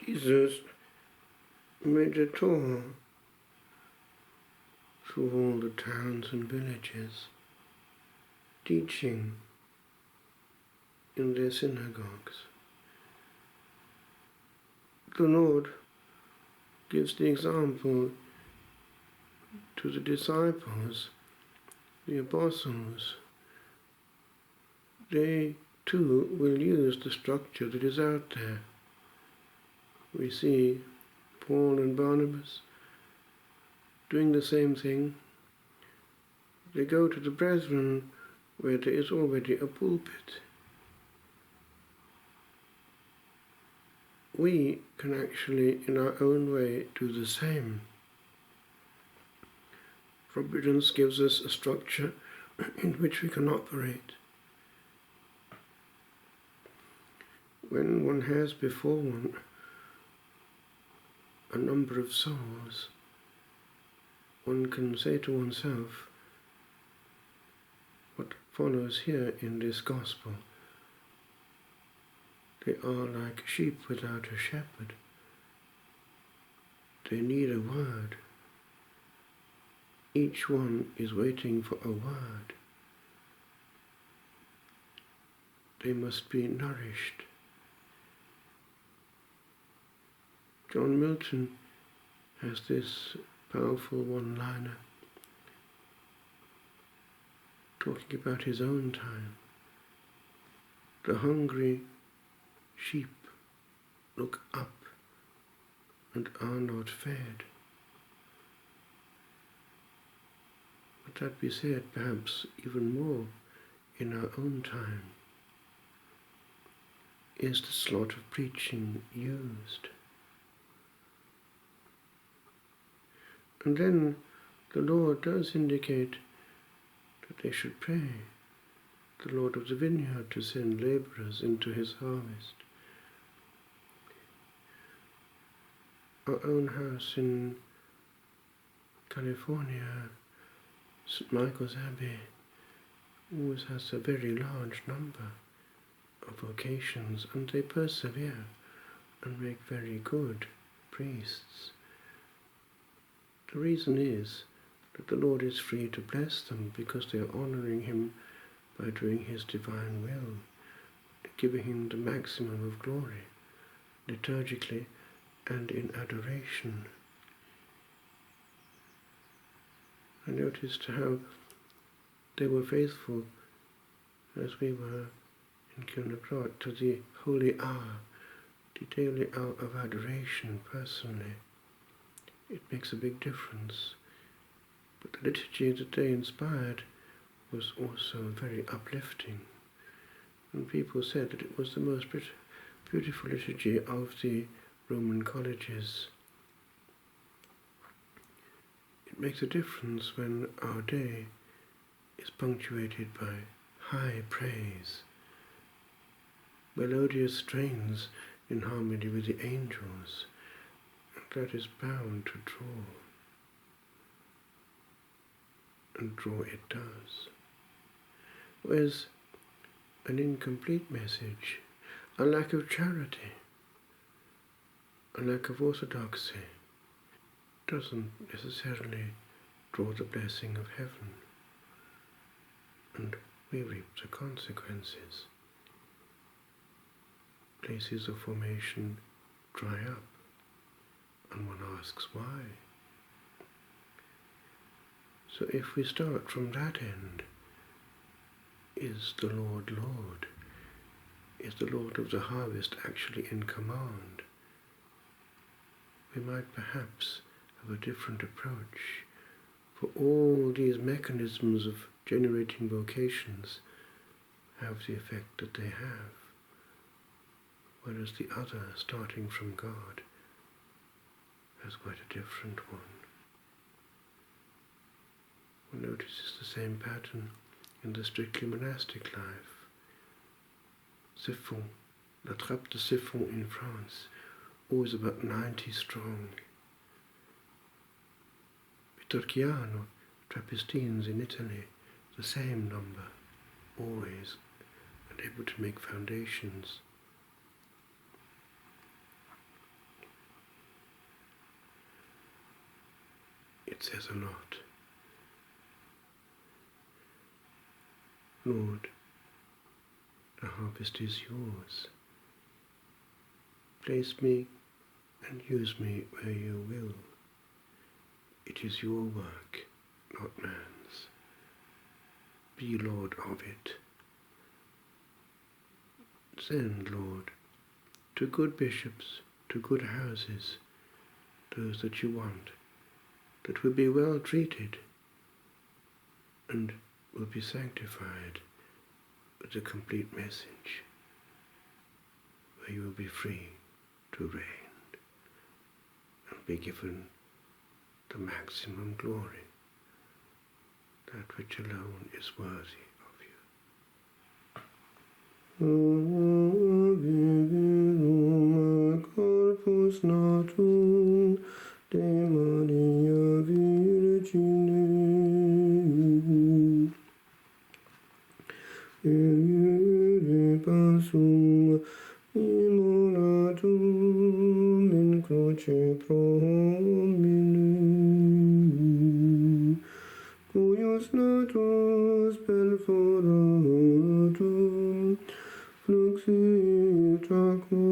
Jesus made a tour through all the towns and villages, teaching in their synagogues. The Lord gives the example to the disciples, the apostles. They too will use the structure that is out there. We see Paul and Barnabas doing the same thing. They go to the brethren where there is already a pulpit. We can actually, in our own way, do the same. Providence gives us a structure in which we can operate. When one has before one a number of souls, one can say to oneself what follows here in this gospel. They are like sheep without a shepherd. They need a word. Each one is waiting for a word. They must be nourished. John Milton has this powerful one-liner talking about his own time. The hungry sheep look up and are not fed. Would that be said perhaps even more in our own time? Is the slot of preaching used? And then the Lord does indicate that they should pray, the Lord of the vineyard, to send laborers into his harvest. Our own house in California, St. Michael's Abbey, always has a very large number of vocations, and they persevere and make very good priests. The reason is that the Lord is free to bless them because they are honoring him by doing his divine will, giving him the maximum of glory, liturgically and in adoration. I noticed how they were faithful as we were in Kilnabrot to the holy hour, the daily hour of adoration personally. It makes a big difference. But the liturgy that they inspired was also very uplifting. And people said that it was the most beautiful liturgy of the Roman colleges. It makes a difference when our day is punctuated by high praise, melodious strains in harmony with the angels. That is bound to draw, and draw it does. Whereas an incomplete message, a lack of charity, a lack of orthodoxy, doesn't necessarily draw the blessing of heaven, and we reap the consequences. Places of formation dry up, and one asks why. So if we start from that end, is the Lord Lord? Is the Lord of the harvest actually in command? We might perhaps have a different approach, for all these mechanisms of generating vocations have the effect that they have, whereas the other, starting from God, has quite a different one. One notices the same pattern in the strictly monastic life. Sept-fonds, la trappe de Sept-fonds in France, always about 90 strong. Vitorchiano, Trappistines in Italy, the same number, always, and able to make foundations. it says a lot. Lord, the harvest is yours. Place me and use me where you will. It is your work, not man's. Be Lord of it. Send, Lord, to good bishops, to good houses, those that you want, that will be well treated and will be sanctified with a complete message, where you will be free to reign and be given the maximum glory, that which alone is worthy of you. De Maria Virgine, pasum immolatum in croce pro homini, cuius natus perforatum fluxi tracus